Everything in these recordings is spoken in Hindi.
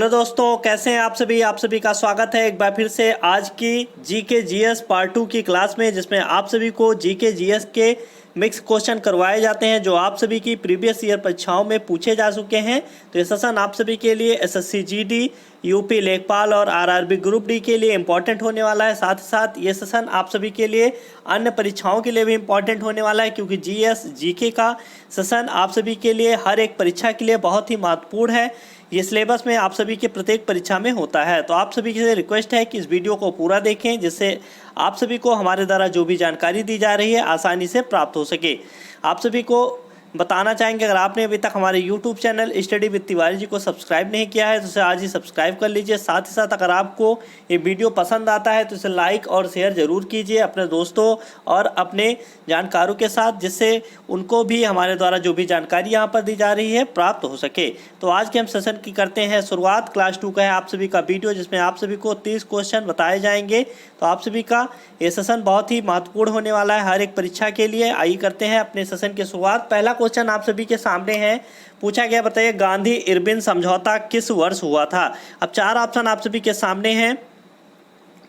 हेलो दोस्तों, कैसे हैं आप सभी का स्वागत है एक बार फिर से आज की जीके जीएस पार्ट 2 की क्लास में, जिसमें आप सभी को जीके जीएस के मिक्स क्वेश्चन करवाए जाते हैं जो आप सभी की प्रीवियस ईयर परीक्षाओं में पूछे जा चुके हैं। तो ये सेशन आप सभी के लिए एसएससी जीडी, यूपी लेखपाल और आरआरबी ग्रुप डी के लिए इम्पॉर्टेंट होने वाला है। साथ ही साथ ये सेशन आप सभी के लिए अन्य परीक्षाओं के लिए भी इम्पॉर्टेंट होने वाला है, क्योंकि जीएस जीके का सेशन आप सभी के लिए हर एक परीक्षा के लिए बहुत ही महत्वपूर्ण है। ये सिलेबस में आप सभी के प्रत्येक परीक्षा में होता है। तो आप सभी से रिक्वेस्ट है कि इस वीडियो को पूरा देखें, जिससे आप सभी को हमारे द्वारा जो भी जानकारी दी जा रही है आसानी से प्राप्त हो सके। आप सभी को बताना चाहेंगे, अगर आपने अभी तक हमारे YouTube channel study with Tiwari ji को सब्सक्राइब नहीं किया है तो इसे आज ही सब्सक्राइब कर लीजिए। साथ ही साथ अगर आपको ये वीडियो पसंद आता है तो इसे लाइक और शेयर ज़रूर कीजिए अपने दोस्तों और अपने जानकारों के साथ, जिससे उनको भी हमारे द्वारा जो भी जानकारी यहाँ पर दी जा रही है प्राप्त हो सके। तो आज के हम सेशन की करते हैं शुरुआत। क्लास 2 का है आप सभी का वीडियो, जिसमें आप सभी को 30 क्वेश्चन बताए जाएंगे। तो आप सभी का ये सेशन बहुत ही महत्वपूर्ण होने वाला है हर एक परीक्षा के लिए। आइए करते हैं अपने सेशन की शुरुआत। पहला क्वेश्चन आप सभी के सामने है, पूछा गया, बताइए गांधी इरविन समझौता किस वर्ष हुआ था। अब 4 ऑप्शन आप सभी के सामने हैं।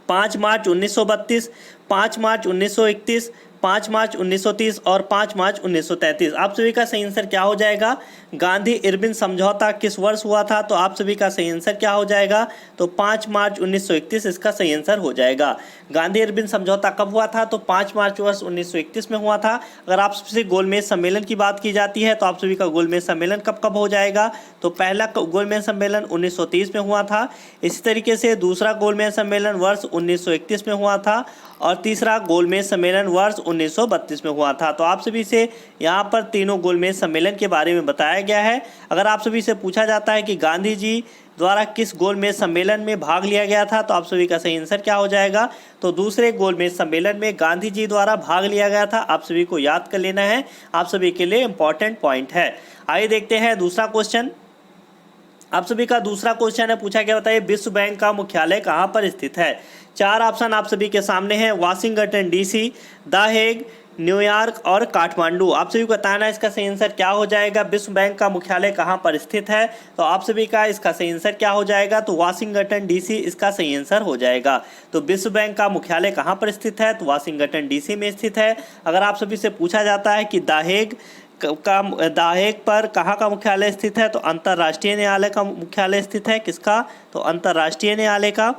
5 मार्च 1932, 5 मार्च 1931, 5 मार्च 1930 और 5 मार्च 1933। आप सभी का सही आंसर क्या हो जाएगा? गांधी इरविन समझौता किस वर्ष हुआ था? तो आप सभी का सही आंसर क्या हो जाएगा? तो 5 मार्च 1931 इसका सही आंसर हो जाएगा। गांधी इरविन समझौता कब हुआ था? तो 5 मार्च वर्ष 1931 में हुआ था। अगर आप सबसे गोलमेज सम्मेलन की बात की जाती है तो आप सभी का गोलमेज सम्मेलन कब कब हो जाएगा? तो पहला गोलमेज सम्मेलन 1930 में हुआ था। इसी तरीके से दूसरा गोलमेज सम्मेलन वर्ष 1931 में हुआ था और तीसरा गोलमेज सम्मेलन वर्ष 1932 में हुआ था। तो आप सभी से यहाँ पर तीनों गोलमेज सम्मेलन के बारे में बताया गया है। अगर आप सभी से पूछा जाता है कि गांधी जी द्वारा किस गोलमेज सम्मेलन में भाग लिया गया था, तो आप सभी का सही आंसर क्या हो जाएगा? तो दूसरे गोलमेज सम्मेलन में गांधी जी द्वारा भाग लिया गया था। आप सभी को याद कर लेना है, आप सभी के लिए इंपॉर्टेंट पॉइंट है। आइए देखते हैं दूसरा क्वेश्चन। आप सभी का दूसरा क्वेश्चन है, पूछा गया, बताइए विश्व बैंक का मुख्यालय कहाँ पर स्थित है। 4 ऑप्शन आप सभी के सामने हैं। Washington DC, the Hague, New York और काठमांडू। आप सभी को बताना है इसका सही आंसर क्या हो जाएगा। विश्व बैंक का मुख्यालय कहाँ पर स्थित है? तो आप सभी का इसका सही आंसर क्या हो जाएगा? तो वाशिंगटन डीसी इसका सही आंसर हो जाएगा। तो विश्व बैंक का मुख्यालय कहाँ पर स्थित है? तो वाशिंगटन डीसी में स्थित है। अगर आप सभी से पूछा जाता है कि द हेग पर कहाँ का मुख्यालय स्थित है, तो अंतर्राष्ट्रीय न्यायालय का मुख्यालय स्थित है। किसका? तो अंतर्राष्ट्रीय न्यायालय का।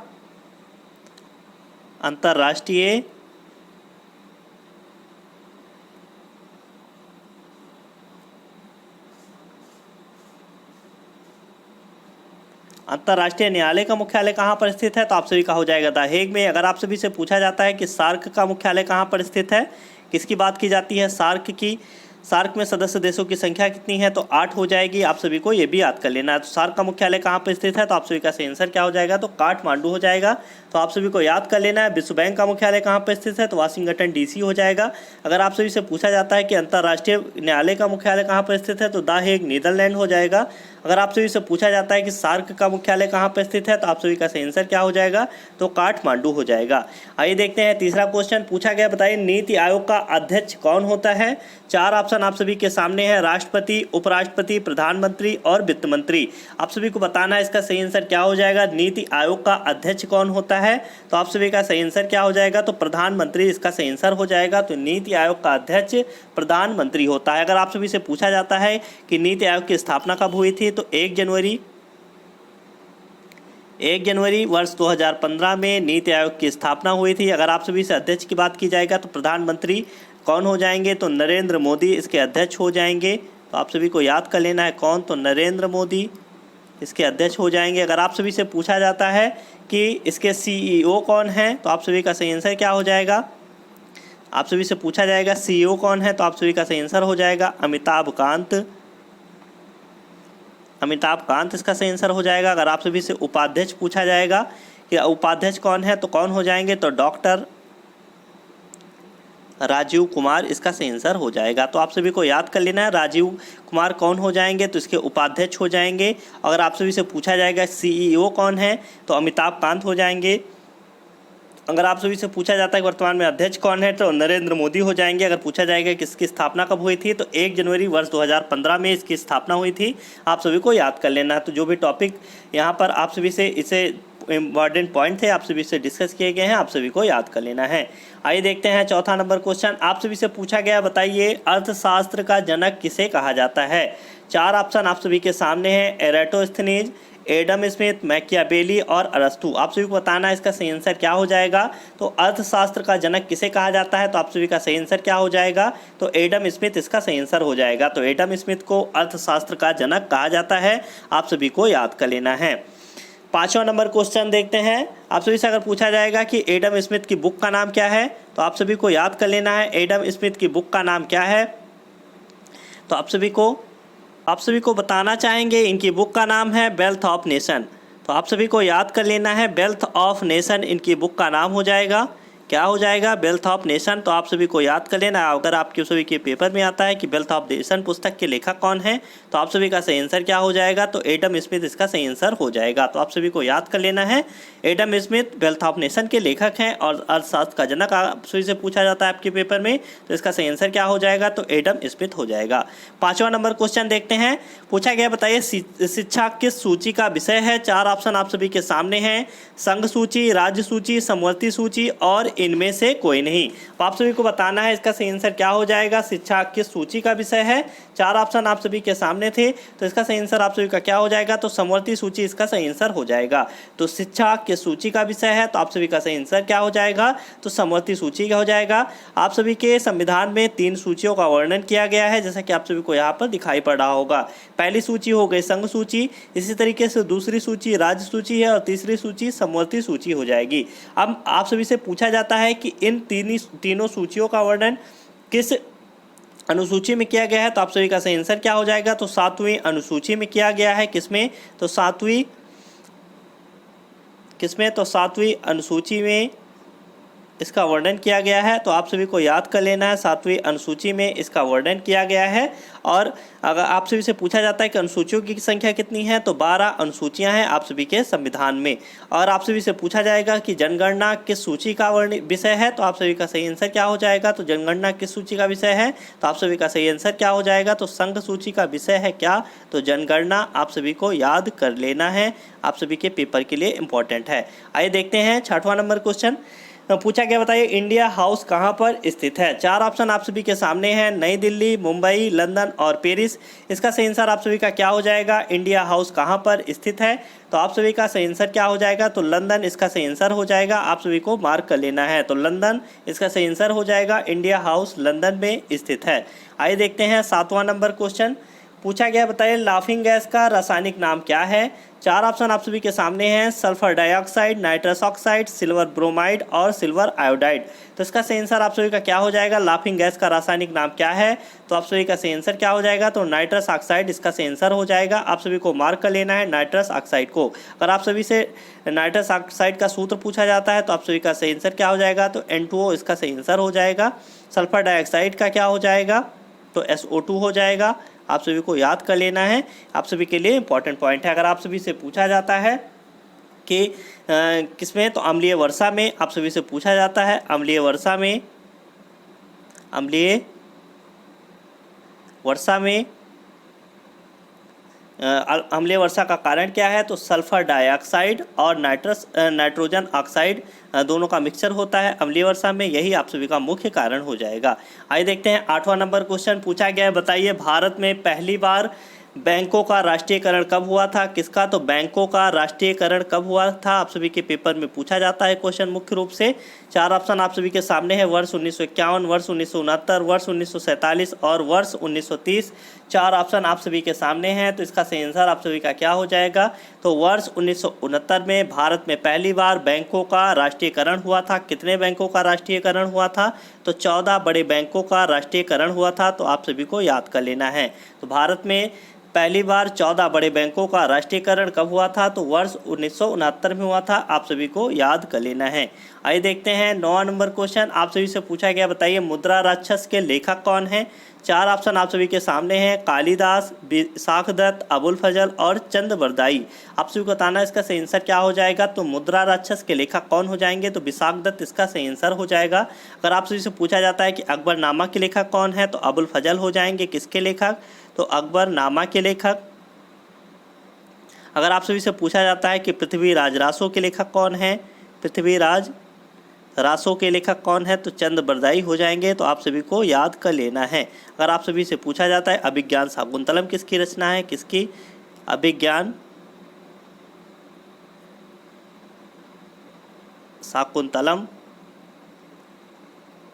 अंतर्राष्ट्रीय न्यायालय का मुख्यालय कहाँ पर स्थित है? तो आप सभी का हो जाएगा द हेग में। अगर आप सभी से पूछा जाता है कि सार्क का मुख्यालय कहाँ पर स्थित है, किसकी बात की जाती है? सार्क की। सार्क में सदस्य देशों की संख्या कितनी है? तो 8 हो जाएगी। आप सभी को ये भी याद कर लेना है। तो सार्क का मुख्यालय कहाँ पर स्थित है? तो आप सभी का सही आंसर क्या हो जाएगा? तो काठमांडू हो जाएगा। तो आप सभी को याद कर लेना है। विश्व बैंक का मुख्यालय कहाँ पर स्थित है? तो वाशिंगटन डीसी हो जाएगा। अगर आप सभी से पूछा जाता है कि अंतर्राष्ट्रीय न्यायालय का मुख्यालय कहाँ पर स्थित है, तो द हेग नीदरलैंड हो जाएगा। अगर आप सभी से पूछा जाता है कि सार्क का मुख्यालय कहाँ पर स्थित है, तो आप सभी का सही आंसर क्या हो जाएगा? तो काठमांडू हो जाएगा। आइए देखते हैं तीसरा क्वेश्चन। पूछा गया, बताइए नीति आयोग का अध्यक्ष कौन होता है। 4 ऑप्शन आप सभी के सामने है। राष्ट्रपति, उपराष्ट्रपति, प्रधानमंत्री और वित्त मंत्री। आप सभी को बताना है इसका सही आंसर क्या हो जाएगा। नीति आयोग का अध्यक्ष कौन होता है? तो आप सभी का सही आंसर क्या हो जाएगा? तो प्रधानमंत्री इसका सही आंसर हो जाएगा। तो नीति आयोग का अध्यक्ष प्रधानमंत्री होता है। अगर आप सभी से पूछा जाता है कि नीति आयोग की स्थापना कब हुई थी, तो 1 जनवरी वर्ष 2015 में नीति आयोग की स्थापना हुई थी। अगर आप सभी से अध्यक्ष की बात की जाएगा तो प्रधानमंत्री कौन हो जाएंगे? तो नरेंद्र मोदी इसके अध्यक्ष हो जाएंगे। तो आप सभी को याद कर लेना है कौन, तो नरेंद्र मोदी इसके अध्यक्ष हो जाएंगे। अगर आप सभी से पूछा जाता है कि इसके CEO कौन है, तो आप सभी का सही आंसर क्या हो जाएगा? आप सभी से पूछा जाएगा CEO कौन है, तो आप सभी का सही आंसर हो जाएगा अमिताभ कांत। अमिताभ कांत इसका सही आंसर हो जाएगा। अगर आप सभी से उपाध्यक्ष पूछा जाएगा कि उपाध्यक्ष कौन है, तो कौन हो जाएंगे? तो डॉक्टर राजीव कुमार इसका सही आंसर हो जाएगा। तो आप सभी को याद कर लेना है राजीव कुमार कौन हो जाएंगे, तो इसके उपाध्यक्ष हो जाएंगे। अगर आप सभी से पूछा जाएगा CEO कौन है, तो अमिताभ कांत हो जाएंगे। अगर आप सभी से पूछा जाता है कि वर्तमान में अध्यक्ष कौन है तो नरेंद्र मोदी हो जाएंगे। अगर पूछा जाएगा कि इसकी स्थापना कब हुई थी तो 1 जनवरी वर्ष 2015 में इसकी स्थापना हुई थी। आप सभी को याद कर लेना। तो जो भी टॉपिक यहाँ पर आप सभी से इसे इम्पॉर्टेंट पॉइंट थे आप सभी से डिस्कस किए गए हैं, आप सभी को याद कर लेना है। आइए देखते हैं चौथा नंबर क्वेश्चन। आप सभी से पूछा गया, बताइए अर्थशास्त्र का जनक किसे कहा जाता है। 4 ऑप्शन आप सभी के सामने हैं, एराटोस्थेनीज, एडम स्मिथ, मैकियावेली और अरस्तू। आप सभी को बताना है इसका सही आंसर क्या हो जाएगा। तो अर्थशास्त्र का जनक किसे कहा जाता है, तो आप सभी का सही आंसर क्या हो जाएगा, तो एडम स्मिथ इसका सही आंसर हो जाएगा। तो एडम स्मिथ को अर्थशास्त्र का जनक कहा जाता है, आप सभी को याद कर लेना है। 5वां नंबर क्वेश्चन देखते हैं। आप सभी से अगर पूछा जाएगा कि एडम स्मिथ की बुक का नाम क्या है, तो आप सभी को याद कर लेना है एडम स्मिथ की बुक का नाम क्या है। तो आप सभी को बताना चाहेंगे इनकी बुक का नाम है वेल्थ ऑफ नेशन। तो आप सभी को याद कर लेना है वेल्थ ऑफ नेशन इनकी बुक का नाम हो जाएगा। क्या हो जाएगा, वेल्थ ऑफ नेशन। तो आप सभी को याद कर लेना। अगर आपके सभी के पेपर में आता है कि वेल्थ ऑफ नेशन पुस्तक के लेखक कौन है, तो आप सभी का सही आंसर क्या हो जाएगा, तो एडम स्मिथ इसका सही आंसर हो जाएगा। तो आप सभी को याद कर लेना है Adam Smith wealth of nation के लेखक हैं और अर्थशास्त्र का जनक आप सभी से पूछा जाता है आपके पेपर में, तो इसका सही आंसर क्या हो जाएगा, तो एडम स्मिथ हो जाएगा। 5वां नंबर क्वेश्चन देखते हैं। पूछा गया, बताइए शिक्षा किस सूची का विषय है। 4 ऑप्शन आप सभी के सामने हैं, संघ सूची, राज्य सूची, समवर्ती सूची और इनमें से कोई नहीं। तो आप सभी को बताना है इसका सही आंसर क्या हो जाएगा, शिक्षा किस सूची का विषय है। 4 ऑप्शन आप सभी के सामने थे, तो इसका सही आंसर आप सभी का क्या हो जाएगा, तो समवर्ती सूची इसका सही आंसर हो जाएगा। तो शिक्षा किस सूची का विषय है, तो आप सभी का सही आंसर क्या हो जाएगा, तो समवर्ती सूची का हो जाएगा। आप सभी के संविधान में 3 सूचियों का वर्णन किया गया है, जैसा कि आप सभी को यहाँ पर दिखाई पड़ रहा होगा। पहली सूची हो गई संघ सूची, इसी तरीके से दूसरी सूची राज्य सूची है और तीसरी सूची समवर्ती सूची हो जाएगी। अब आप सभी से पूछा जाता है कि इन तीनों सूचियों का वर्णन किस अनुसूची में किया गया है, तो आप सभी का सही आंसर क्या हो जाएगा, तो 7वीं अनुसूची में किया गया है। किसमें, तो 7वीं अनुसूची में इसका वर्णन किया गया है। तो आप सभी को याद कर लेना है 7वीं अनुसूची में इसका वर्णन किया गया है। और अगर आप सभी से पूछा जाता है कि अनुसूचियों की संख्या कितनी है, तो 12 अनुसूचियां हैं आप सभी के संविधान में। और आप सभी से पूछा जाएगा कि जनगणना किस सूची का विषय है, तो आप सभी का सही आंसर क्या हो जाएगा, तो जनगणना किस सूची का विषय है, तो आप सभी का सही आंसर क्या हो जाएगा, तो संघ सूची का विषय है क्या, तो जनगणना आप सभी को याद कर लेना है, आप सभी के पेपर के लिए इंपॉर्टेंट है। आइए देखते हैं 6वां नंबर क्वेश्चन। पूछा गया, बताइए इंडिया हाउस कहाँ पर स्थित है। 4 ऑप्शन आप सभी के सामने हैं, नई दिल्ली, मुंबई, लंदन और पेरिस। इसका सही आंसर आप सभी का क्या हो जाएगा, इंडिया हाउस कहाँ पर स्थित है, तो आप सभी का सही आंसर क्या हो जाएगा, तो लंदन इसका सही आंसर हो जाएगा। आप सभी को मार्क कर लेना है, तो लंदन इसका सही आंसर हो जाएगा, इंडिया हाउस लंदन में स्थित है। आइए देखते हैं 7वां नंबर क्वेश्चन। पूछा गया, बताइए लाफिंग गैस का रासायनिक नाम क्या है। 4 ऑप्शन आप सभी के सामने हैं, sulphur dioxide, nitrous oxide, silver bromide और सिल्वर आयोडाइड। तो इसका सही आंसर आप सभी का क्या हो जाएगा, लाफिंग गैस का रासायनिक नाम क्या है, तो आप सभी का सही आंसर क्या हो जाएगा, तो नाइट्रस ऑक्साइड इसका सही आंसर हो जाएगा। आप सभी को मार्क कर लेना है नाइट्रस ऑक्साइड को। अगर आप सभी से नाइट्रस ऑक्साइड का सूत्र पूछा जाता है, तो आप सभी का सही आंसर क्या हो जाएगा, तो N2O इसका सही आंसर हो जाएगा। सल्फर डाइऑक्साइड का क्या हो जाएगा, तो SO2 हो जाएगा। आप सभी को याद कर लेना है, आप सभी के लिए इंपॉर्टेंट पॉइंट है। अगर आप सभी से पूछा जाता है कि किसमें, तो अम्लीय वर्षा में आप सभी से पूछा जाता है, अम्लीय वर्षा अम्लीय वर्षा का कारण क्या है, तो सल्फर डाइऑक्साइड और नाइट्रोजन ऑक्साइड दोनों का मिक्सचर होता है अम्लीय वर्षा में, यही आप सभी का मुख्य कारण हो जाएगा। आइए देखते हैं 8वां नंबर क्वेश्चन। पूछा गया है, बताइए भारत में पहली बार बैंकों का राष्ट्रीयकरण कब हुआ था। किसका, तो बैंकों का राष्ट्रीयकरण कब हुआ था, आप सभी के पेपर में पूछा जाता है क्वेश्चन मुख्य रूप से। 4 ऑप्शन आप सभी के सामने है, वर्ष 1951, वर्ष 1969, वर्ष 1947 और वर्ष 1930। 4 ऑप्शन आप सभी के सामने हैं, तो इसका सही आंसर आप सभी का क्या हो जाएगा, तो वर्ष 1969 में भारत में पहली बार बैंकों का राष्ट्रीयकरण हुआ था। कितने बैंकों का राष्ट्रीयकरण हुआ था, तो 14 बड़े बैंकों का राष्ट्रीयकरण हुआ था। तो आप सभी को याद कर लेना है, तो भारत में पहली बार 14 बड़े बैंकों का राष्ट्रीयकरण कब हुआ था, तो वर्ष 1969 में हुआ था। आप सभी को याद कर लेना है। आइए देखते हैं 9वां नंबर क्वेश्चन आप सभी से पूछा गया, बताइए मुद्रा राक्षस के लेखक कौन हैं। 4 ऑप्शन आप सभी के सामने हैं, कालिदास, विशाखदत्त, अबुल फजल और चंद्रबरदाई। आप सभी को बताना है इसका सही आंसर क्या हो जाएगा। तो मुद्रा राक्षस के लेखक कौन हो जाएंगे, तो विशाखदत्त इसका सही आंसर हो जाएगा। अगर आप सभी से पूछा जाता है कि अकबरनामा के लेखक कौन है, तो अबुल फजल हो जाएंगे। किसके लेखक, तो अकबरनामा के लेखक। अगर आप सभी से पूछा जाता है कि पृथ्वीराज रासो के लेखक कौन है, पृथ्वीराज रासो के लेखक कौन है, तो चंद्रबरदाई हो जाएंगे। तो आप सभी को याद कर लेना है। अगर आप सभी से पूछा जाता है अभिज्ञान शाकुंतलम किसकी रचना है, किसकी, अभिज्ञान शाकुंतलम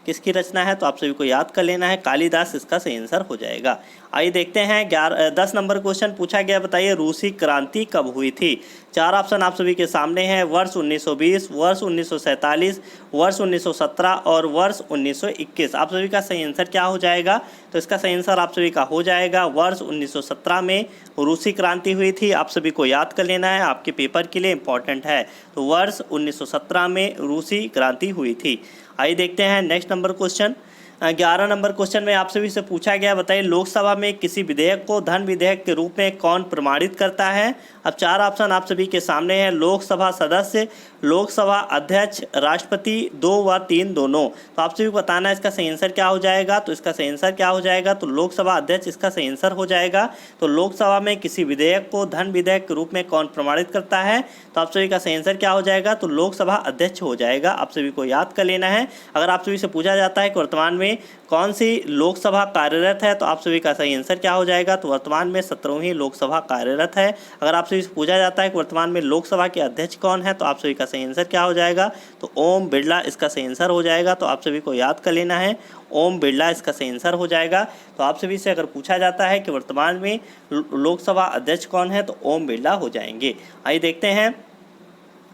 किसकी रचना है, तो आप सभी को याद कर लेना है, कालिदास इसका सही आंसर हो जाएगा। आइए देखते हैं 10 नंबर क्वेश्चन पूछा गया, बताइए रूसी क्रांति कब हुई थी। 4 ऑप्शन आप सभी के सामने हैं, वर्ष 1920, वर्ष 1947, वर्ष 1917 और वर्ष 1921। आप सभी का सही आंसर क्या हो जाएगा, तो इसका सही आंसर आप सभी का हो जाएगा वर्ष 1917 में रूसी क्रांति हुई थी। आप सभी को याद कर लेना है, आपके पेपर के लिए इंपॉर्टेंट है। तो वर्ष 1917 में रूसी क्रांति हुई थी। आइए देखते हैं next number question. 11 number question में आप सभी से पूछा गया, बताइए लोकसभा में किसी विधेयक को धन विधेयक के रूप में कौन प्रमाणित करता है। अब 4 ऑप्शन आप सभी के सामने हैं, लोकसभा सदस्य, लोकसभा अध्यक्ष, राष्ट्रपति 2 व 3 दोनों। तो आप सभी को बताना है इसका सही आंसर क्या हो जाएगा। तो इसका सही आंसर क्या हो जाएगा, तो लोकसभा अध्यक्ष इसका सही आंसर हो जाएगा। तो लोकसभा में किसी विधेयक को धन विधेयक के रूप में कौन प्रमाणित करता है, तो आप सभी का सही आंसर क्या हो जाएगा, तो लोकसभा अध्यक्ष हो जाएगा। आप सभी को याद कर लेना है। अगर आप सभी से पूछा जाता है कि वर्तमान में कौन सी लोकसभा कार्यरत है, तो आप सभी का सही आंसर क्या हो जाएगा, तो वर्तमान में 17वीं लोकसभा कार्यरत है। अगर आप सभी से पूछा जाता है कि वर्तमान में लोकसभा के अध्यक्ष कौन है, तो आप सभी का सही आंसर क्या हो जाएगा, तो ओम बिरला इसका सही आंसर हो जाएगा। तो आप सभी को याद कर लेना है, ओम बिरला इसका सही आंसर हो जाएगा। तो आप सभी से अगर पूछा जाता है कि वर्तमान में लोकसभा अध्यक्ष कौन है, तो ओम बिरला हो जाएंगे। आइए देखते हैं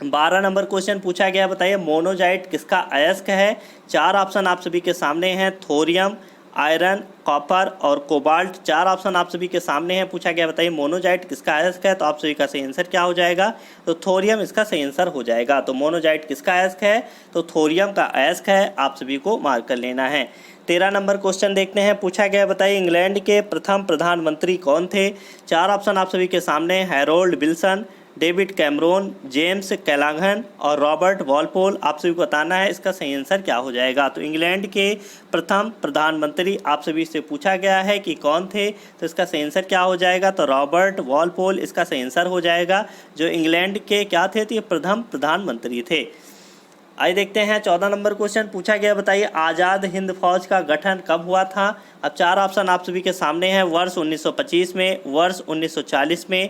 12 नंबर क्वेश्चन पूछा गया, बताइए मोनोजाइट किसका अयस्क है। 4 ऑप्शन आप सभी के सामने हैं, थोरियम, आयरन, कॉपर और कोबाल्ट। 4 ऑप्शन आप सभी के सामने हैं, पूछा गया बताइए मोनोजाइट किसका अयस्क है। तो आप सभी का सही आंसर क्या हो जाएगा, तो थोरियम इसका सही आंसर हो जाएगा। तो मोनोजाइट किसका अयस्क है, तो थोरियम का अयस्क है। आप सभी को मार्क कर लेना है। 13 नंबर क्वेश्चन देखते हैं, पूछा गया बताइए इंग्लैंड के प्रथम प्रधानमंत्री कौन थे। 4 ऑप्शन आप सभी के सामने, Harold Wilson, David Cameron, James कैलाघन और रॉबर्ट वॉलपोल। आप सभी को बताना है इसका सही आंसर क्या हो जाएगा। तो इंग्लैंड के प्रथम प्रधानमंत्री आप सभी से पूछा गया है कि कौन थे, तो इसका सही आंसर क्या हो जाएगा, तो रॉबर्ट वॉलपोल इसका सही आंसर हो जाएगा, जो इंग्लैंड के क्या थे, तो ये प्रथम प्रधानमंत्री थे। आइए देखते हैं 14 नंबर क्वेश्चन पूछा गया, बताइए आज़ाद हिंद फौज का गठन कब हुआ था। अब 4 ऑप्शन आप सभी के सामने हैं, वर्ष 1925 में, वर्ष 1940 में,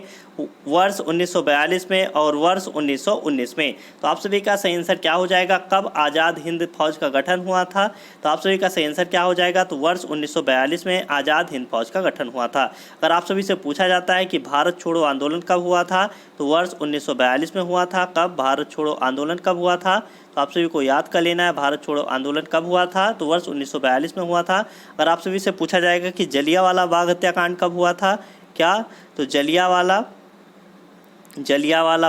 वर्ष 1942 में और वर्ष 1919 में। तो आप सभी का सही आंसर क्या हो जाएगा, कब आज़ाद हिंद फौज का गठन हुआ था। तो आप सभी का सही आंसर क्या हो जाएगा, तो वर्ष 1942 में आज़ाद हिंद फौज का गठन हुआ था। अगर आप सभी से पूछा जाता है कि भारत छोड़ो आंदोलन कब हुआ था, तो वर्ष 1942 में हुआ था। कब, भारत छोड़ो आंदोलन कब हुआ था, तो आप सभी को याद कर लेना है, भारत छोड़ो आंदोलन कब हुआ था, तो वर्ष 1942 में हुआ था। अगर आप सभी से पूछा जाएगा कि जलियांवाला बाग हत्याकांड कब हुआ था, क्या, तो जलियांवाला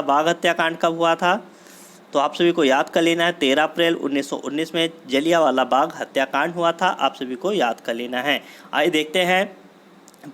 बाग हत्याकांड कब हुआ था, तो आप सभी को याद कर लेना है 13 अप्रैल 1919 में जलियांवाला बाग हत्याकांड हुआ था। आप सभी को याद कर लेना है। आइए देखते हैं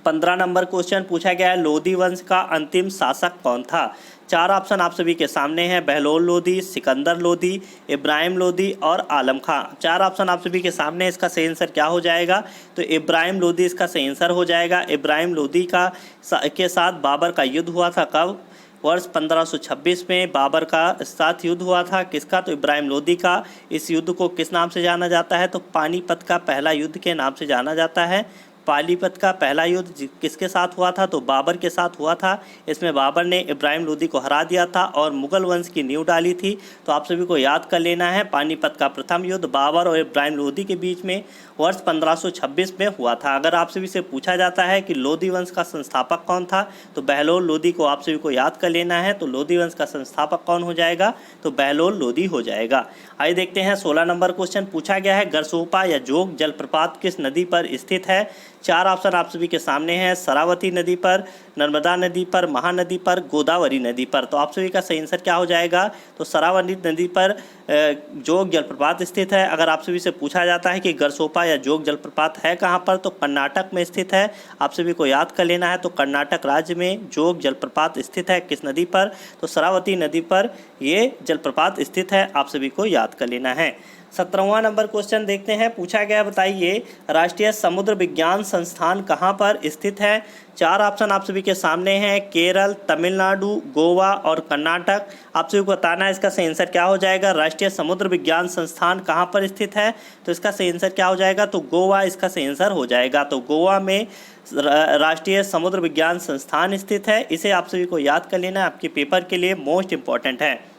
15 नंबर क्वेश्चन पूछा गया है, लोधी वंश का अंतिम शासक कौन था। 4 ऑप्शन आप सभी के सामने हैं, बहलोल लोधी, सिकंदर लोधी, इब्राहिम लोधी और आलम खां। 4 ऑप्शन आप सभी के सामने, इसका सही आंसर क्या हो जाएगा, तो इब्राहिम लोधी इसका सही आंसर हो जाएगा। इब्राहिम लोधी के साथ बाबर का युद्ध हुआ था, कब, वर्ष 1526 में बाबर का साथ युद्ध हुआ था। किसका, तो इब्राहिम लोधी का। इस युद्ध को किस नाम से जाना जाता है, तो पानीपत का पहला युद्ध के नाम से जाना जाता है। पानीपत का पहला युद्ध किसके साथ हुआ था, तो बाबर के साथ हुआ था। इसमें बाबर ने इब्राहिम लोधी को हरा दिया था और मुगल वंश की नींव डाली थी। तो आप सभी को याद कर लेना है, पानीपत का प्रथम युद्ध बाबर और इब्राहिम लोधी के बीच में वर्ष 1526 में हुआ था। अगर आप सभी से पूछा जाता है कि लोधी वंश का संस्थापक कौन था, तो बहलोल लोधी को आप सभी को याद कर लेना है। तो लोधी वंश का संस्थापक कौन हो जाएगा, तो बहलोल लोधी हो जाएगा। आइए देखते हैं 16 नंबर क्वेश्चन पूछा गया है, गरसोपा या जोग जलप्रपात किस नदी पर स्थित है। चार ऑप्शन आप सभी के सामने हैं, शरावती नदी पर, नर्मदा नदी पर, महानदी पर, गोदावरी नदी पर। तो आप सभी का सही आंसर क्या हो जाएगा? तो शरावती नदी पर जोग जलप्रपात स्थित है। अगर आप सभी से पूछा जाता है कि गरसोपा या जोग जलप्रपात है कहाँ पर, तो कर्नाटक में स्थित है। आप सभी को याद कर लेना है। तो कर्नाटक राज्य में जोग जलप्रपात स्थित है। किस नदी पर? तो शरावती नदी पर ये जलप्रपात स्थित है। आप सभी को याद कर लेना है। 17वां नंबर क्वेश्चन देखते हैं। पूछा गया, बताइए राष्ट्रीय समुद्र विज्ञान संस्थान कहाँ पर स्थित है? चार ऑप्शन आप सभी के सामने हैं, केरल, तमिलनाडु, गोवा और कर्नाटक। आप सभी को बताना है इसका सही आंसर क्या हो जाएगा। राष्ट्रीय समुद्र विज्ञान संस्थान कहाँ पर स्थित है? तो इसका सही आंसर क्या हो जाएगा? तो गोवा इसका सही आंसर हो जाएगा। तो गोवा में राष्ट्रीय समुद्र विज्ञान संस्थान स्थित है। इसे आप सभी को याद कर लेना, आपके पेपर के लिए मोस्ट इंपॉर्टेंट है।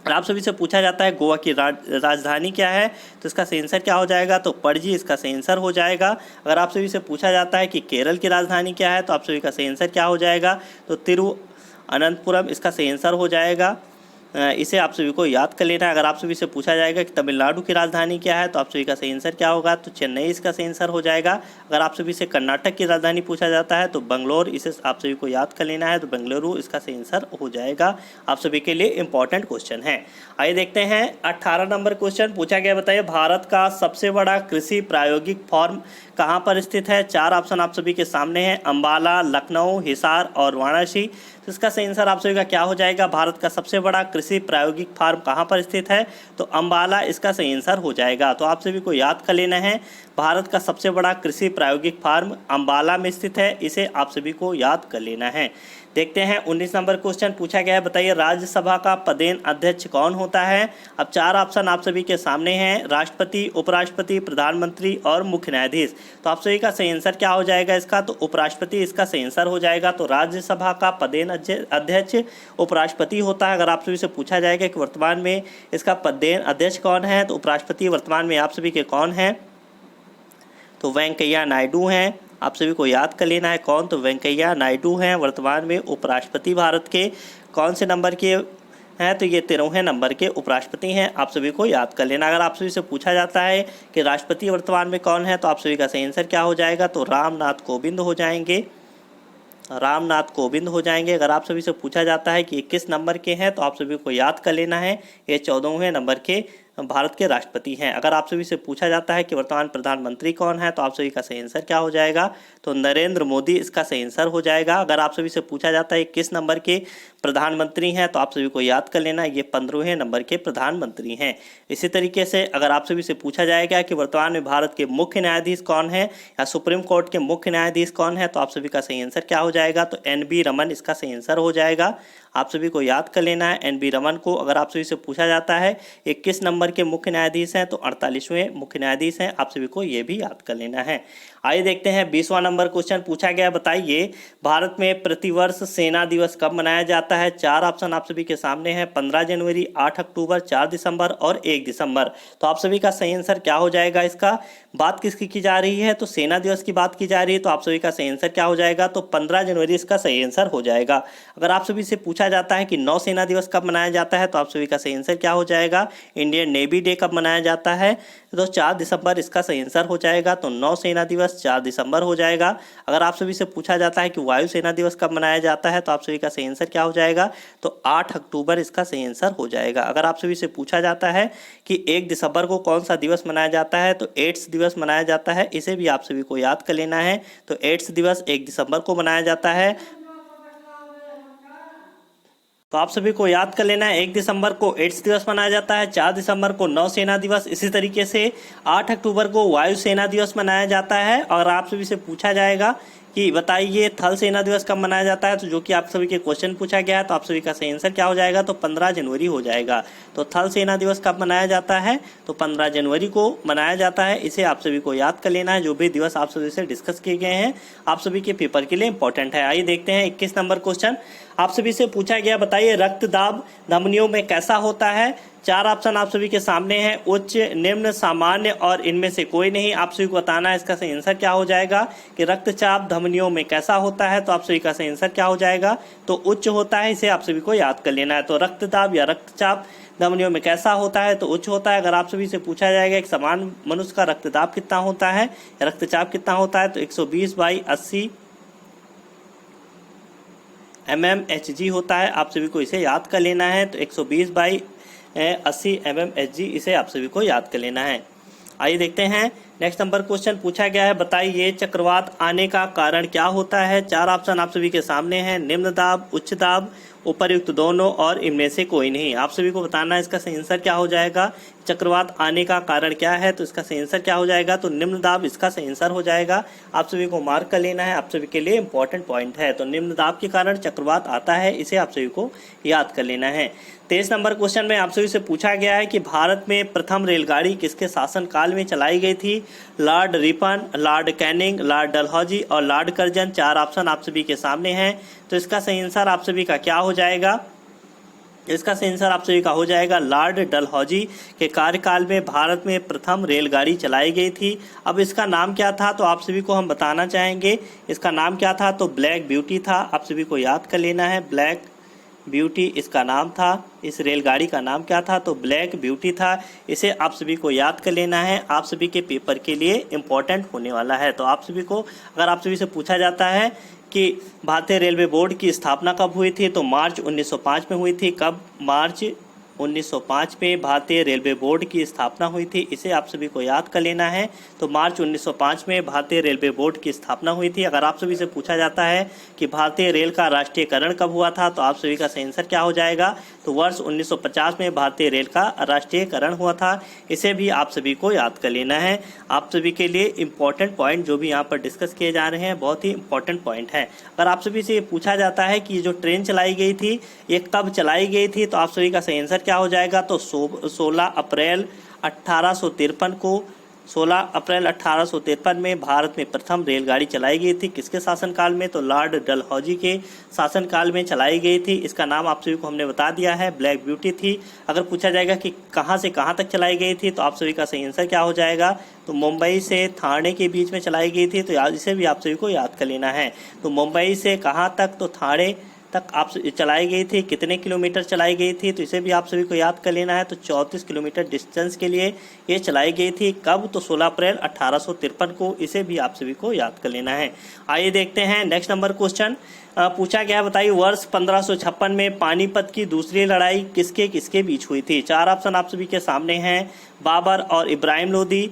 आप सभी से पूछा जाता है गोवा की राजधानी क्या है, तो इसका सही आंसर क्या हो जाएगा? तो पणजी इसका सही आंसर हो जाएगा। अगर आप सभी से पूछा जाता है कि केरल की राजधानी क्या है, तो आप सभी का सही आंसर क्या हो जाएगा? तो तिरुवनंतपुरम इसका सही आंसर हो जाएगा। इसे आप सभी को याद कर लेना है। अगर आप सभी से पूछा जाएगा कि तमिलनाडु की राजधानी क्या है, तो आप सभी का सही आंसर क्या होगा? तो चेन्नई इसका सही आंसर हो जाएगा। अगर आप सभी से कर्नाटक की राजधानी पूछा जाता है तो बंगलोर, इसे आप सभी को याद कर लेना है। तो बेंगलुरु इसका सही आंसर हो जाएगा। आप सभी के लिए इंपॉर्टेंट क्वेश्चन है। आइए देखते हैं 18 नंबर क्वेश्चन। पूछा गया, बताइए भारत का सबसे बड़ा कृषि प्रायोगिक फार्म कहाँ पर स्थित है? चार ऑप्शन आप सभी के सामने हैं, अंबाला, लखनऊ, हिसार और वाराणसी। तो इसका सही आंसर आप सभी का क्या हो जाएगा? भारत का सबसे बड़ा कृषि प्रायोगिक फार्म कहाँ पर स्थित है? तो अंबाला इसका सही आंसर हो जाएगा। तो आप सभी को याद कर लेना है, भारत का सबसे बड़ा कृषि प्रायोगिक फार्म अंबाला में स्थित है। इसे आप सभी को याद कर लेना है। देखते हैं 19 नंबर क्वेश्चन। पूछा गया है, बताइए राज्यसभा का पदेन अध्यक्ष कौन होता है? अब चार ऑप्शन आप सभी के सामने हैं, राष्ट्रपति, उपराष्ट्रपति, प्रधानमंत्री और मुख्य न्यायाधीश। तो आप सभी का सही आंसर क्या हो जाएगा इसका? तो उपराष्ट्रपति इसका सही आंसर हो जाएगा। तो राज्यसभा का पदेन अध्यक्ष उपराष्ट्रपति होता है। अगर आप सभी से पूछा जाएगा कि वर्तमान में इसका पदेन अध्यक्ष कौन है, तो उपराष्ट्रपति वर्तमान में आप सभी के कौन हैं? तो वेंकैया नायडू हैं। आप सभी को याद कर लेना है कौन? तो वेंकैया नायडू हैं वर्तमान में उपराष्ट्रपति भारत के। कौन से नंबर के हैं? तो ये 13वें नंबर के उपराष्ट्रपति हैं। आप सभी को याद कर लेना। अगर आप सभी से पूछा जाता है कि राष्ट्रपति वर्तमान में कौन है, तो आप सभी का सही आंसर क्या हो जाएगा? तो रामनाथ कोविंद हो जाएंगे। रामनाथ कोविंद हो जाएंगे। अगर आप सभी से पूछा जाता है कि किस नंबर के हैं, तो आप सभी को याद कर लेना है, ये 14वें नंबर के भारत के राष्ट्रपति हैं। अगर आप सभी से पूछा जाता है कि वर्तमान प्रधानमंत्री कौन है, तो आप सभी का सही आंसर क्या हो जाएगा? तो नरेंद्र मोदी इसका सही आंसर हो जाएगा। अगर आप सभी से पूछा जाता है किस नंबर के प्रधानमंत्री हैं, तो आप सभी को याद कर लेना, ये 15वें नंबर के प्रधानमंत्री हैं। इसी तरीके से अगर आप सभी से पूछा जाएगा कि वर्तमान में भारत के मुख्य न्यायाधीश कौन है या सुप्रीम कोर्ट के मुख्य न्यायाधीश कौन है, तो आप सभी का सही आंसर क्या हो जाएगा? तो NB रमन इसका सही आंसर हो जाएगा। आप सभी को याद कर लेना है NB रमन को। अगर आप सभी से पूछा जाता है ये किस नंबर के मुख्य न्यायाधीश हैं, तो 48वें मुख्य न्यायाधीश हैं। आप सभी को ये भी याद कर लेना है। आइए देखते हैं 20वां नंबर क्वेश्चन। पूछा गया, बताइए भारत में प्रतिवर्ष सेना दिवस कब मनाया जाता है? चार ऑप्शन आप सभी के सामने हैं, 15 जनवरी, 8 अक्टूबर, 4 दिसंबर और 1 दिसंबर। तो आप सभी का सही आंसर क्या हो जाएगा इसका? बात किसकी की जा रही है? तो सेना दिवस की बात की जा रही है। तो आप सभी का सही आंसर क्या हो जाएगा? तो 15 जनवरी इसका सही आंसर हो जाएगा। अगर आप सभी से पूछा जाता है कि नौसेना दिवस कब मनाया जाता है, तो आप सभी का सही आंसर क्या हो जाएगा? इंडियन नेवी डे कब मनाया जाता है? तो 4 दिसंबर इसका सही आंसर हो जाएगा। तो नौसेना दिवस 4 दिसंबर हो जाएगा। अगर आप सभी से पूछा जाता है कि वायुसेना दिवस कब मनाया जाता है, तो आप सभी का सही आंसर क्या हो जाएगा? तो 8 अक्टूबर इसका सही आंसर हो जाएगा। अगर आप सभी से पूछा जाता है कि 1 दिसंबर को कौन सा दिवस मनाया जाता है, तो एड्स दिवस मनाया जाता है। इसे भी आप सभी को याद कर लेना है। तो एड्स दिवस 1 दिसंबर को मनाया जाता है। तो आप सभी को याद कर लेना है, 1 दिसंबर को एड्स दिवस मनाया जाता है, 4 दिसंबर को नौसेना दिवस, इसी तरीके से 8 अक्टूबर को वायुसेना दिवस मनाया जाता है। और आप सभी से पूछा जाएगा कि बताइए थल सेना दिवस कब मनाया जाता है, तो जो कि आप सभी के क्वेश्चन पूछा गया है, तो आप सभी का सही आंसर क्या हो जाएगा? तो 15 जनवरी हो जाएगा। तो थल सेना दिवस कब मनाया जाता है? तो 15 जनवरी को मनाया जाता है। इसे आप सभी को याद कर लेना है। जो भी दिवस आप सभी से डिस्कस किए गए हैं, आप सभी के पेपर के लिए इंपॉर्टेंट है। आइए देखते हैं 21 नंबर क्वेश्चन। आप सभी से पूछा गया, बताइए रक्तदाब धमनियों में कैसा होता है? चार ऑप्शन आप सभी के सामने हैं, उच्च, निम्न, सामान्य और इनमें से कोई नहीं। आप सभी को बताना है इसका सही आंसर क्या हो जाएगा कि रक्तचाप धमनियों में कैसा होता है। तो आप सभी का सही आंसर क्या हो जाएगा, तो उच्च होता है। इसे आप सभी को याद कर लेना है। तो रक्तदाब या रक्तचाप धमनियों में कैसा होता है, तो उच्च होता है। अगर आप सभी से पूछा जाएगा एक समान मनुष्य का रक्तदाब कितना होता है, रक्तचाप कितना होता है, तो 120/80 mmHg होता है। आप सभी को इसे याद कर लेना है। तो 120/80 mmHg इसे आप सभी को याद कर लेना है। आइए देखते हैं नेक्स्ट नंबर क्वेश्चन पूछा गया है, बताइए चक्रवात आने का कारण क्या होता है। चार ऑप्शन आप सभी के सामने हैं, निम्न दाब, उच्च दाब, उपर्युक्त दोनों और इनमें से कोई नहीं। आप सभी को बताना है इसका सही आंसर क्या हो जाएगा, चक्रवात आने का कारण क्या है। तो इसका सही आंसर क्या हो जाएगा, तो निम्न दाब इसका सही आंसर हो जाएगा। आप सभी को मार्क कर लेना है, आप सभी के लिए इंपॉर्टेंट पॉइंट है। तो निम्न दाब के कारण चक्रवात आता है, इसे आप सभी को याद कर लेना है। 23 नंबर क्वेश्चन में आप सभी से पूछा गया है कि भारत में प्रथम रेलगाड़ी किसके शासनकाल में चलाई गई थी। Lord Ripon, Lord Canning, Lord Dalhousie और लॉर्ड कर्जन, चार ऑप्शन आप सभी के सामने हैं। तो इसका सही आंसर आप सभी का क्या हो जाएगा, इसका सही आंसर आप सभी का हो जाएगा लॉर्ड डलहौजी के कार्यकाल में भारत में प्रथम रेलगाड़ी चलाई गई थी। अब इसका नाम क्या था, तो आप सभी को हम बताना चाहेंगे इसका नाम क्या था, तो ब्लैक ब्यूटी था। आप सभी को याद कर लेना है, ब्लैक ब्यूटी इसका नाम था। इस रेलगाड़ी का नाम क्या था, तो ब्लैक ब्यूटी था। इसे आप सभी को याद कर लेना है, आप सभी के पेपर के लिए इम्पोर्टेंट होने वाला है। तो आप सभी को अगर आप सभी से पूछा जाता है कि भारतीय रेलवे बोर्ड की स्थापना कब हुई थी, तो मार्च 1905 में हुई थी। कब, मार्च 1905 में भारतीय रेलवे बोर्ड की स्थापना हुई थी। इसे आप सभी को याद कर लेना है। तो मार्च 1905 में भारतीय रेलवे बोर्ड की स्थापना हुई थी। अगर आप सभी से पूछा जाता है कि भारतीय रेल का राष्ट्रीयकरण कब हुआ था, तो आप सभी का सही आंसर क्या हो जाएगा, तो वर्ष 1950 में भारतीय रेल का राष्ट्रीयकरण हुआ था। इसे भी आप सभी को याद कर लेना है। आप सभी के लिए इंपॉर्टेंट पॉइंट जो भी यहाँ पर डिस्कस किए जा रहे हैं बहुत ही इंपॉर्टेंट पॉइंट है। अगर आप सभी से पूछा जाता है कि जो ट्रेन चलाई गई थी ये कब चलाई गई थी, तो आप सभी का सही आंसर क्या हो जाएगा, तो 16 अप्रैल 1853 को 16 अप्रैल 1853 में भारत में प्रथम रेलगाड़ी चलाई गई थी। किसके शासनकाल में, तो लॉर्ड डलहौजी के शासनकाल में चलाई गई थी। इसका नाम आप सभी को हमने बता दिया है, ब्लैक ब्यूटी थी। अगर पूछा जाएगा कि कहां से कहां तक चलाई गई थी, तो आप सभी का सही आंसर क्या हो जाएगा, तो मुंबई से ठाणे के बीच में चलाई गई थी। तो इसे भी आप सभी को याद कर लेना है। तो मुंबई से कहाँ तक, तो ठाणे तक आप चलाई गई थी। कितने किलोमीटर चलाई गई थी, तो इसे भी आप सभी को याद कर लेना है। तो 34 किलोमीटर डिस्टेंस के लिए ये चलाई गई थी। कब, तो 16 अप्रैल 1853 को। इसे भी आप सभी को याद कर लेना है। आइए देखते हैं नेक्स्ट नंबर क्वेश्चन पूछा गया है, बताइए वर्ष 1556 में पानीपत की दूसरी लड़ाई किसके किसके बीच हुई थी। चार ऑप्शन आप सभी के सामने हैं, बाबर और इब्राहिम लोदी,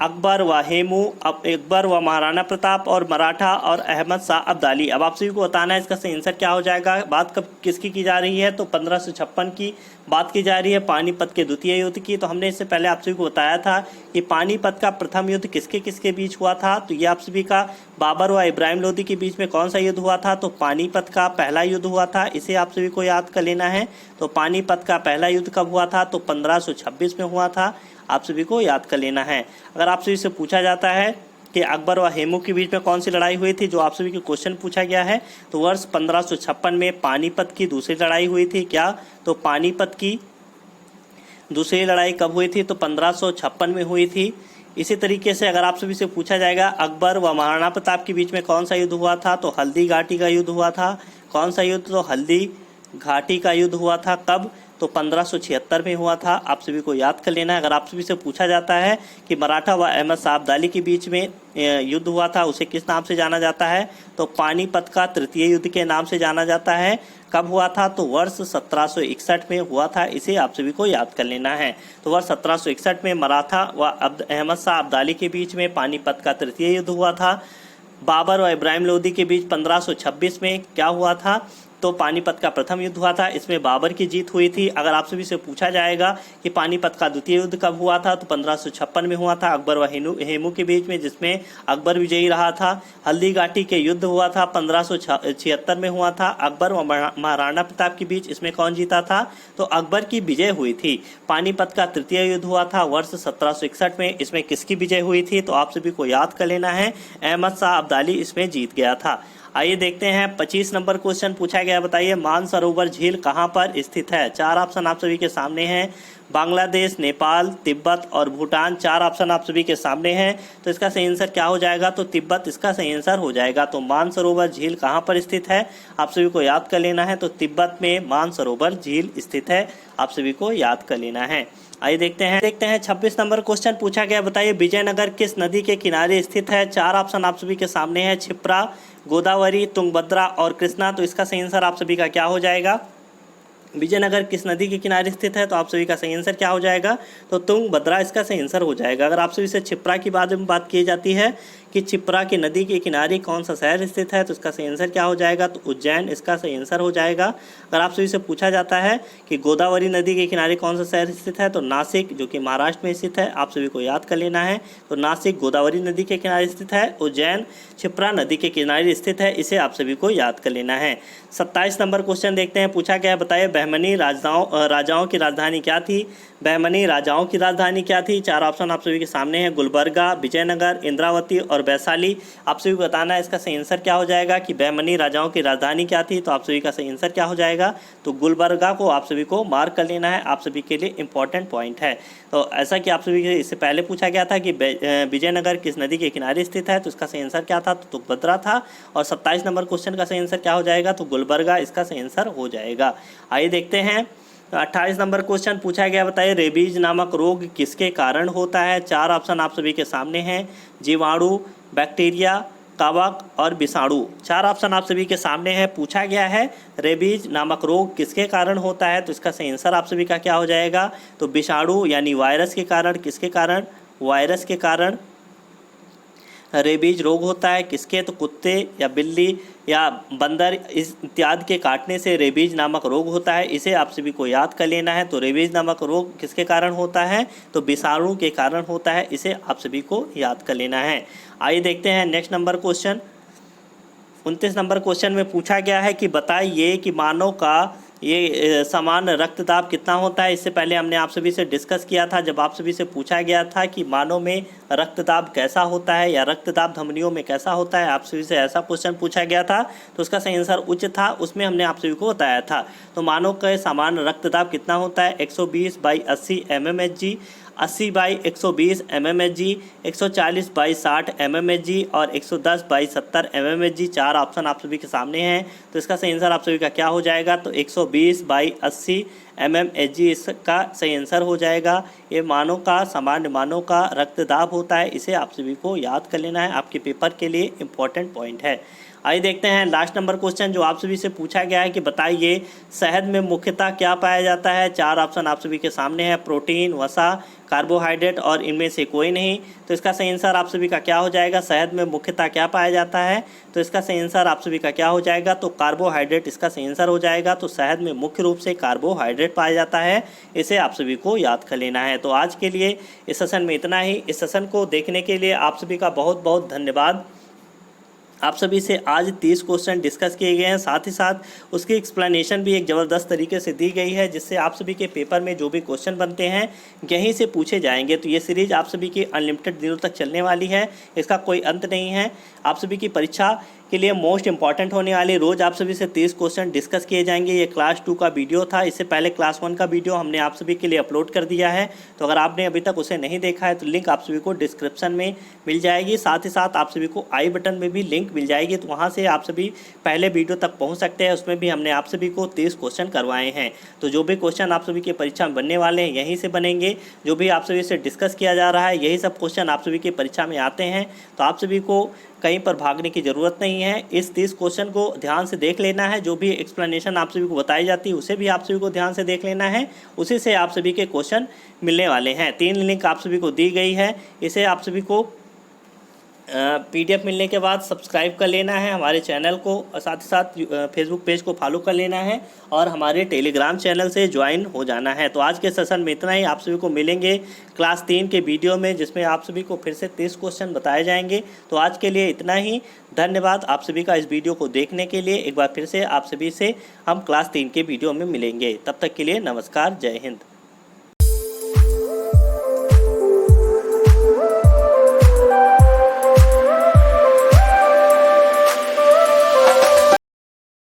अकबर व हेमू, अकबर व महाराणा प्रताप और मराठा और अहमद शाह अब्दाली। अब आप सभी को बताना है इसका सही आंसर क्या हो जाएगा। बात कब किसकी की जा रही है, तो 1556 की बात की जा रही है, पानीपत के द्वितीय युद्ध की। तो हमने इससे पहले आप सभी को बताया था कि पानीपत का प्रथम युद्ध किसके किसके बीच हुआ था। तो ये आप सभी का बाबर व इब्राहिम लोदी के बीच में कौन सा युद्ध हुआ था, तो पानीपत का पहला युद्ध हुआ था। इसे आप सभी को याद कर लेना है। तो पानीपत का पहला युद्ध कब हुआ था, तो 1526 में हुआ था। आप सभी को याद कर लेना है। अगर आप सभी से पूछा जाता है कि अकबर व हेमू के बीच में कौन सी लड़ाई हुई थी, जो आप सभी के क्वेश्चन पूछा गया है, तो वर्ष 1556 में पानीपत की दूसरी लड़ाई हुई थी। क्या, तो पानीपत की दूसरी लड़ाई कब हुई थी, तो 1556 में हुई थी। इसी तरीके से अगर आप सभी से पूछा जाएगा अकबर व महाराणा प्रताप के बीच में कौन सा युद्ध हुआ था, तो हल्दी घाटी का युद्ध हुआ था। कौन सा युद्ध, तो हल्दी घाटी का युद्ध हुआ था। कब, तो 1576 में हुआ था। आप सभी को याद कर लेना है। अगर आप सभी से पूछा जाता है कि मराठा व अहमद शाह अब्दाली के बीच में युद्ध हुआ था, उसे किस नाम से जाना जाता है, तो पानीपत का तृतीय युद्ध के नाम से जाना जाता है। कब हुआ था, तो वर्ष 1761 में हुआ था। इसे आप सभी को याद कर लेना है। तो वर्ष 1761 में मराठा व अहमद शाह अब्दाली के बीच में पानीपत का तृतीय युद्ध हुआ था। बाबर व इब्राहिम लोदी के बीच 1526 में क्या हुआ था, तो पानीपत का प्रथम युद्ध हुआ था। इसमें बाबर की जीत हुई थी। अगर आप सभी से पूछा जाएगा कि पानीपत का द्वितीय युद्ध कब हुआ था, तो 1556 में हुआ था, अकबर व हेमू के बीच में, जिसमें अकबर विजयी रहा था। हल्दी घाटी के युद्ध हुआ था 1576 में हुआ था, अकबर व महाराणा प्रताप के बीच। इसमें कौन जीता था, तो अकबर की विजय हुई थी। पानीपत का तृतीय युद्ध हुआ था वर्ष 1761 में। इसमें किसकी विजय हुई थी, तो आप सभी को याद कर लेना है, अहमद शाह अब्दाली इसमें जीत गया था। आइए देखते हैं 25 नंबर क्वेश्चन पूछा गया गया है बताइए मानसरोवर झील कहाँ पर स्थित है। 4 ऑप्शन आप सभी के सामने हैं, बांग्लादेश, नेपाल, तिब्बत और भूटान। 4 ऑप्शन आप सभी के सामने हैं। तो इसका सही आंसर क्या हो जाएगा, तो तिब्बत इसका सही आंसर हो जाएगा। तो मानसरोवर झील कहाँ पर स्थित है, आप सभी को याद कर लेना है। तो तिब्बत में मानसरोवर झील स्थित है, आप सभी को याद कर लेना है। आइए देखते हैं 26 नंबर क्वेश्चन पूछा गया, बताइए विजयनगर किस नदी के किनारे स्थित है। 4 ऑप्शन आप सभी के सामने है, क्षिप्रा, गोदावरी, तुंगभद्रा और कृष्णा। तो इसका सही आंसर आप सभी का क्या हो जाएगा, विजयनगर किस नदी के किनारे स्थित है। तो आप सभी का सही आंसर क्या हो जाएगा, तो तुंगभद्रा इसका सही आंसर हो जाएगा। अगर आप सभी से क्षिप्रा की बारे में बात की जाती है कि क्षिप्रा की नदी के किनारे कौन सा शहर स्थित है, तो इसका सही आंसर क्या हो जाएगा, तो उज्जैन इसका सही आंसर हो जाएगा। अगर आप सभी से पूछा जाता है कि गोदावरी नदी के किनारे कौन सा शहर स्थित है, तो नासिक जो कि महाराष्ट्र में स्थित है, आप सभी को याद कर लेना है। तो नासिक गोदावरी नदी के किनारे स्थित है, उज्जैन क्षिप्रा नदी के किनारे स्थित है, इसे आप सभी को याद कर लेना है। 27 नंबर क्वेश्चन देखते हैं, पूछा गया है बताइए बहमनी राजाओं की राजधानी क्या थी। बहमनी राजाओं की राजधानी क्या थी। 4 ऑप्शन आप सभी के सामने हैं, गुलबर्गा, विजयनगर, इंद्रावती और वैशाली। आप सभी को बताना है इसका सही आंसर क्या हो जाएगा कि बहमनी राजाओं की राजधानी क्या थी। तो आप सभी का सही आंसर क्या हो जाएगा, तो गुलबर्गा को आप सभी को मार्क कर लेना है, आप सभी के लिए इंपॉर्टेंट पॉइंट है। तो ऐसा कि आप सभी इससे पहले पूछा गया था कि विजयनगर किस नदी के किनारे स्थित है, तो इसका सही आंसर क्या था, तो तुंगभद्रा था। और 27 नंबर क्वेश्चन का सही आंसर क्या हो जाएगा, तो गुलबर्गा इसका सही आंसर हो जाएगा। आइए देखते हैं 28 नंबर क्वेश्चन पूछा गया, बताइए रेबीज नामक रोग किसके कारण होता है। 4 ऑप्शन आप सभी के सामने हैं, जीवाणु, बैक्टीरिया, कवक और विषाणु। 4 ऑप्शन आप सभी के सामने हैं। पूछा गया है रेबीज नामक रोग किसके कारण होता है, तो इसका सही आंसर आप सभी का क्या हो जाएगा, तो विषाणु यानी वायरस के कारण। किसके कारण, वायरस के कारण रेबीज रोग होता है। किसके, तो कुत्ते या बिल्ली या बंदर इस इत्यादि के काटने से रेबीज नामक रोग होता है, इसे आप सभी को याद कर लेना है। तो रेबीज नामक रोग किसके कारण होता है, तो विषाणु के कारण होता है, इसे आप सभी को याद कर लेना है। आइए देखते हैं next number question. 29 number question में पूछा गया है कि बताइए कि मानव का ये सामान्य रक्तदाब कितना होता है। इससे पहले हमने आप सभी से डिस्कस किया था, जब आप सभी से पूछा गया था कि मानव में रक्तदाब कैसा होता है या रक्तदाब धमनियों में कैसा होता है, आप सभी से ऐसा क्वेश्चन पूछा गया था। तो उसका सही आंसर उच्च था, उसमें हमने आप सभी को बताया था। तो मानव का सामान्य रक्तदाब कितना होता है, 120/80 mmHg, 80/120 mmHg, 140/60 mmHg और 110/70 mmHg। 4 ऑप्शन आप सभी के सामने हैं। तो इसका सही आंसर आप सभी का क्या हो जाएगा, तो 120/80 mmHg इसका सही आंसर हो जाएगा। ये मानव का सामान्य मानव का रक्तदाब होता है, इसे आप सभी को याद कर लेना है, आपके पेपर के लिए इम्पोर्टेंट पॉइंट है। आइए देखते हैं लास्ट नंबर क्वेश्चन जो आप सभी से पूछा गया है कि बताइए शहद में मुख्यतः क्या पाया जाता है। 4 ऑप्शन आप सभी के सामने हैं, प्रोटीन, वसा, कार्बोहाइड्रेट और इनमें से कोई नहीं। तो इसका सही आंसर आप सभी का क्या हो जाएगा, शहद में मुख्यतः क्या पाया जाता है। तो इसका सही आंसर आप सभी का क्या हो जाएगा, तो कार्बोहाइड्रेट इसका सही आंसर हो जाएगा। तो शहद में मुख्य रूप से कार्बोहाइड्रेट पाया जाता है, इसे आप सभी को याद कर लेना है। तो आज के लिए इस सेशन में इतना ही। इस सेशन को देखने के लिए आप सभी का बहुत बहुत धन्यवाद। आप सभी से आज 30 क्वेश्चन डिस्कस किए गए हैं, साथ ही साथ उसकी एक्सप्लेनेशन भी एक ज़बरदस्त तरीके से दी गई है, जिससे आप सभी के पेपर में जो भी क्वेश्चन बनते हैं यहीं से पूछे जाएंगे। तो ये सीरीज़ आप सभी की अनलिमिटेड दिनों तक चलने वाली है, इसका कोई अंत नहीं है। आप सभी की परीक्षा के लिए मोस्ट इंपॉर्टेंट होने वाली रोज़ आप सभी से 30 क्वेश्चन डिस्कस किए जाएंगे। ये क्लास 2 का वीडियो था, इससे पहले क्लास 1 का वीडियो हमने आप सभी के लिए अपलोड कर दिया है। तो अगर आपने अभी तक उसे नहीं देखा है तो लिंक आप सभी को डिस्क्रिप्शन में मिल जाएगी, साथ ही साथ आप सभी को आई बटन में भी लिंक मिल जाएगी, तो वहाँ से आप सभी पहले वीडियो तक पहुँच सकते हैं। उसमें भी हमने आप सभी को 30 क्वेश्चन करवाए हैं। तो जो भी क्वेश्चन आप सभी की परीक्षा में बनने वाले हैं यहीं से बनेंगे। जो भी आप सभी से डिस्कस किया जा रहा है यही सब क्वेश्चन आप सभी की परीक्षा में आते हैं। तो आप सभी को कहीं पर भागने की ज़रूरत नहीं है। इस 30 क्वेश्चन को ध्यान से देख लेना है, जो भी एक्सप्लेनेशन आप सभी को बताई जाती है उसे भी आप सभी को ध्यान से देख लेना है, उसी से आप सभी के क्वेश्चन मिलने वाले हैं। 3 लिंक आप सभी को दी गई है, इसे आप सभी को PDF मिलने के बाद सब्सक्राइब कर लेना है हमारे चैनल को, और साथ ही साथ फेसबुक पेज को फॉलो कर लेना है और हमारे टेलीग्राम चैनल से ज्वाइन हो जाना है। तो आज के सेशन में इतना ही। आप सभी को मिलेंगे क्लास 3 के वीडियो में, जिसमें आप सभी को फिर से 30 क्वेश्चन बताए जाएंगे। तो आज के लिए इतना ही। धन्यवाद आप सभी का इस वीडियो को देखने के लिए। एक बार फिर से आप सभी से हम क्लास 3 के वीडियो में मिलेंगे। तब तक के लिए नमस्कार, जय हिंद।